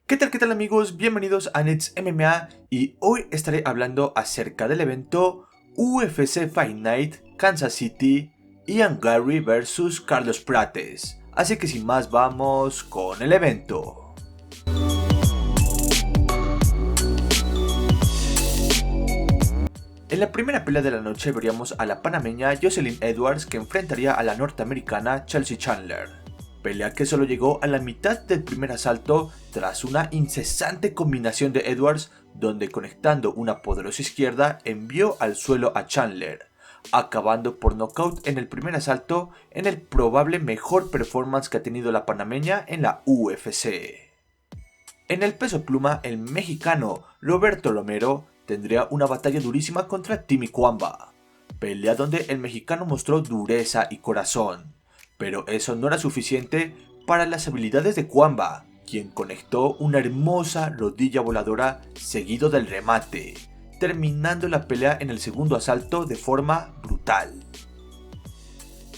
Qué tal amigos? Bienvenidos a Nets MMA y hoy estaré hablando acerca del evento UFC Fight Night Kansas City, Ian Garry vs Carlos Prates. Así que sin más vamos con el evento. En la primera pelea de la noche veríamos a la panameña Jocelyn Edwards que enfrentaría a la norteamericana Chelsea Chandler. Pelea que solo llegó a la mitad del primer asalto tras una incesante combinación de Edwards donde conectando una poderosa izquierda envió al suelo a Chandler, acabando por nocaut en el primer asalto en el probable mejor performance que ha tenido la panameña en la UFC. En el peso pluma, el mexicano Roberto Romero tendría una batalla durísima contra Timmy Cuamba, pelea donde el mexicano mostró dureza y corazón. Pero eso no era suficiente para las habilidades de Cuamba, quien conectó una hermosa rodilla voladora seguido del remate, terminando la pelea en el segundo asalto de forma brutal.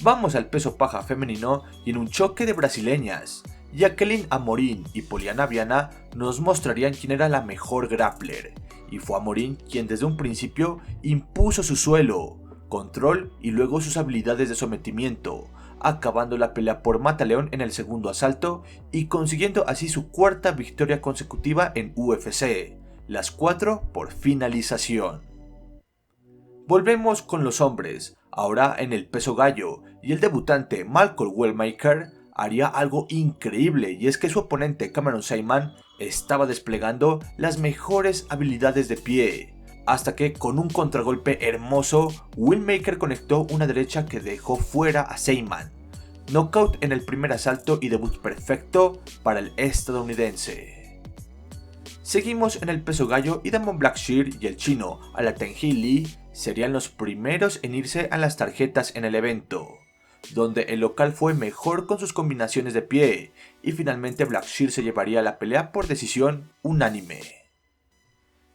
Vamos al peso paja femenino y en un choque de brasileñas, Jacqueline Amorim y Poliana Viana nos mostrarían quién era la mejor grappler, y fue Amorim quien desde un principio impuso su suelo, control y luego sus habilidades de sometimiento, acabando la pelea por mataleón en el segundo asalto y consiguiendo así su cuarta victoria consecutiva en UFC, las 4 por finalización. Volvemos con los hombres, ahora en el peso gallo, y el debutante Malcolm Wellmaker haría algo increíble, y es que su oponente Cameron Saaiman estaba desplegando las mejores habilidades de pie, hasta que con un contragolpe hermoso, Wellmaker conectó una derecha que dejó fuera a Saaiman. Knockout en el primer asalto y debut perfecto para el estadounidense. Seguimos en el peso gallo y Damon Blackshear y el chino Alatenghi Lee serían los primeros en irse a las tarjetas en el evento, donde el local fue mejor con sus combinaciones de pie y finalmente Blackshear se llevaría la pelea por decisión unánime.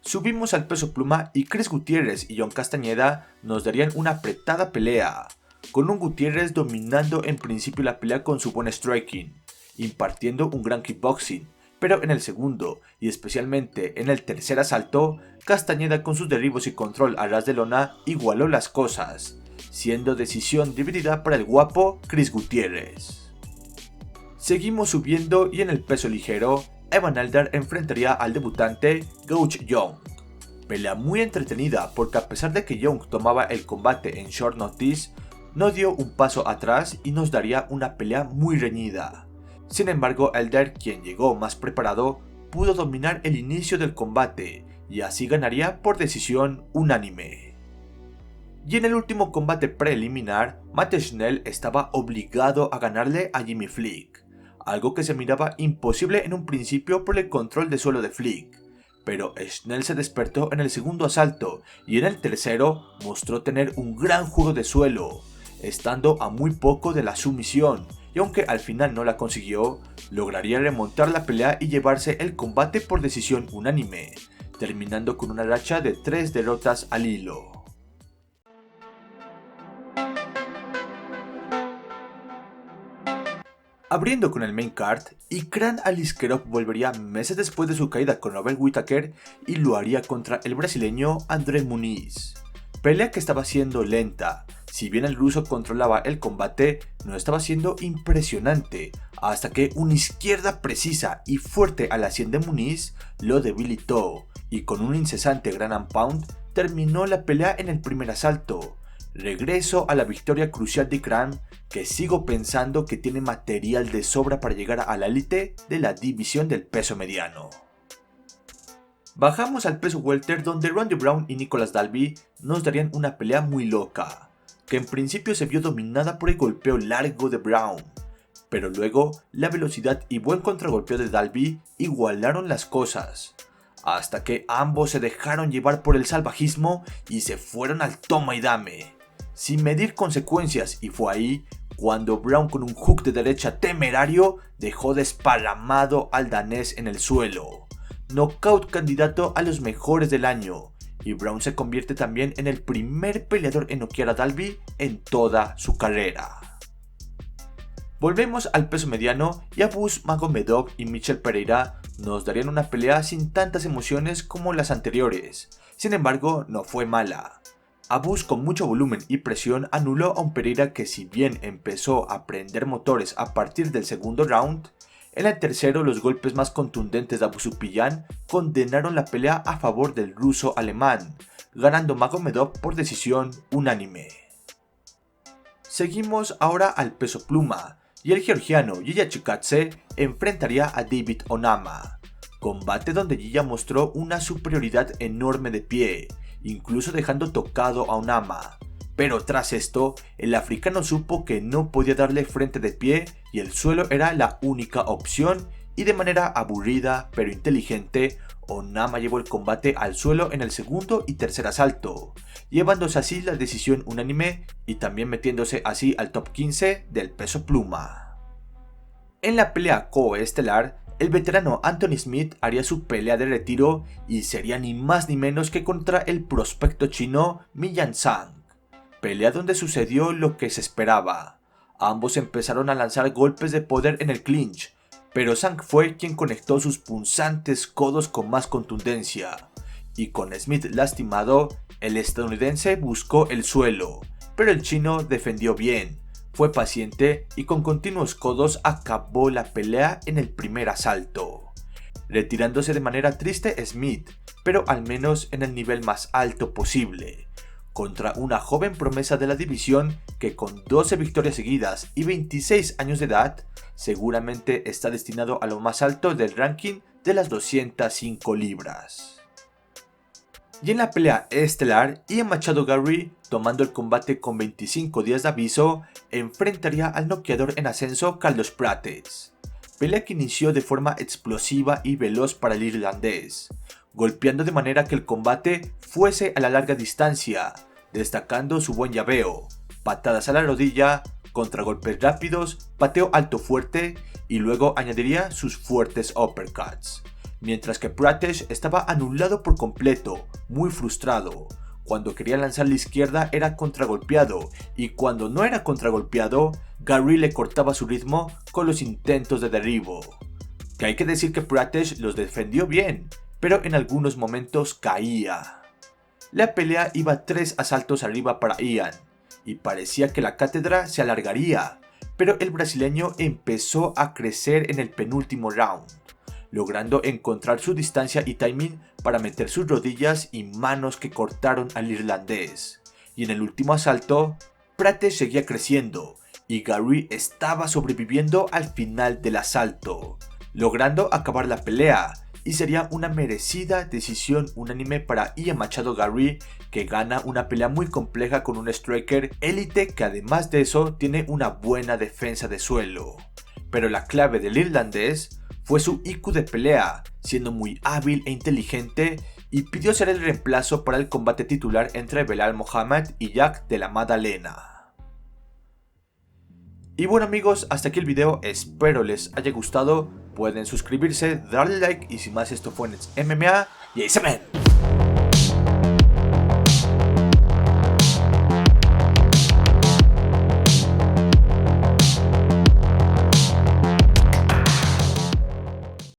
Subimos al peso pluma y Chris Gutiérrez y John Castañeda nos darían una apretada pelea, con un Gutiérrez dominando en principio la pelea con su buen striking, impartiendo un gran kickboxing, pero en el segundo y especialmente en el tercer asalto, Castañeda con sus derribos y control a ras de lona igualó las cosas, siendo decisión dividida para el guapo Chris Gutiérrez. Seguimos subiendo y en el peso ligero, Evan Elder enfrentaría al debutante Gouch Young. Pelea muy entretenida porque a pesar de que Young tomaba el combate en short notice, no dio un paso atrás y nos daría una pelea muy reñida. Sin embargo, Elder, quien llegó más preparado, pudo dominar el inicio del combate y así ganaría por decisión unánime. Y en el último combate preliminar, Matt Schnell estaba obligado a ganarle a Jimmy Flick, algo que se miraba imposible en un principio por el control de suelo de Flick, pero Schnell se despertó en el segundo asalto y en el tercero mostró tener un gran juego de suelo, estando a muy poco de la sumisión, y aunque al final no la consiguió, lograría remontar la pelea y llevarse el combate por decisión unánime, terminando con una racha de 3 derrotas al hilo. Abriendo con el main card, Ikran Aliskerov volvería meses después de su caída con Robert Whittaker y lo haría contra el brasileño André Muniz. Pelea que estaba siendo lenta, si bien el ruso controlaba el combate, no estaba siendo impresionante, hasta que una izquierda precisa y fuerte a la sien de Muniz lo debilitó, y con un incesante ground and pound terminó la pelea en el primer asalto. Regreso a la victoria crucial de Ikran, que sigo pensando que tiene material de sobra para llegar a la élite de la división del peso mediano. Bajamos al peso welter donde Randy Brown y Nicholas Dalby nos darían una pelea muy loca, que en principio se vio dominada por el golpeo largo de Brown, pero luego la velocidad y buen contragolpeo de Dalby igualaron las cosas, hasta que ambos se dejaron llevar por el salvajismo y se fueron al toma y dame, sin medir consecuencias, y fue ahí cuando Brown con un hook de derecha temerario dejó desparramado al danés en el suelo. Knockout candidato a los mejores del año, y Brown se convierte también en el primer peleador en noquear a Dalby en toda su carrera. Volvemos al peso mediano y Abus Magomedov y Michel Pereira nos darían una pelea sin tantas emociones como las anteriores. Sin embargo, no fue mala. Abus, con mucho volumen y presión, anuló a un Pereira que, si bien empezó a prender motores a partir del segundo round, en el tercero los golpes más contundentes de Abusupiyan condenaron la pelea a favor del ruso alemán, ganando Magomedov por decisión unánime. Seguimos ahora al peso pluma, y el georgiano Giga Chikadze enfrentaría a David Onama, combate donde Giga mostró una superioridad enorme de pie, incluso dejando tocado a Onama. Pero tras esto, el africano supo que no podía darle frente de pie y el suelo era la única opción, y de manera aburrida pero inteligente, Onama llevó el combate al suelo en el segundo y tercer asalto, llevándose así la decisión unánime y también metiéndose así al top 15 del peso pluma. En la pelea coestelar, el veterano Anthony Smith haría su pelea de retiro y sería ni más ni menos que contra el prospecto chino Miyan Zhang. Pelea donde sucedió lo que se esperaba. Ambos empezaron a lanzar golpes de poder en el clinch, pero Zhang fue quien conectó sus punzantes codos con más contundencia, y con Smith lastimado, el estadounidense buscó el suelo, pero el chino defendió bien, fue paciente y con continuos codos acabó la pelea en el primer asalto, retirándose de manera triste Smith, pero al menos en el nivel más alto posible, contra una joven promesa de la división que, con 12 victorias seguidas y 26 años de edad, seguramente está destinado a lo más alto del ranking de las 205 libras. Y en la pelea estelar, Ian Machado Garry, tomando el combate con 25 días de aviso, enfrentaría al noqueador en ascenso Carlos Prates. Pelea que inició de forma explosiva y veloz para el irlandés, golpeando de manera que el combate fuese a la larga distancia, destacando su buen llaveo, patadas a la rodilla, contragolpes rápidos, pateo alto fuerte y luego añadiría sus fuertes uppercuts. Mientras que Prates estaba anulado por completo, muy frustrado. Cuando quería lanzar la izquierda era contragolpeado, y cuando no era contragolpeado, Garry le cortaba su ritmo con los intentos de derribo. Que hay que decir que Prates los defendió bien, pero en algunos momentos caía. La pelea iba 3 asaltos arriba para Ian, y parecía que la cátedra se alargaría, pero el brasileño empezó a crecer en el penúltimo round, logrando encontrar su distancia y timing para meter sus rodillas y manos que cortaron al irlandés. Y en el último asalto, Prates seguía creciendo y Garry estaba sobreviviendo al final del asalto, logrando acabar la pelea, y sería una merecida decisión unánime para Ian Machado Garry, que gana una pelea muy compleja con un striker élite que, además de eso, tiene una buena defensa de suelo. Pero la clave del irlandés fue su IQ de pelea, siendo muy hábil e inteligente, y pidió ser el reemplazo para el combate titular entre Belal Mohamed y Jack de la Madalena. Y bueno amigos, hasta aquí el video, espero les haya gustado, pueden suscribirse, darle like y sin más, esto fue Nets MMA y ahí se ven.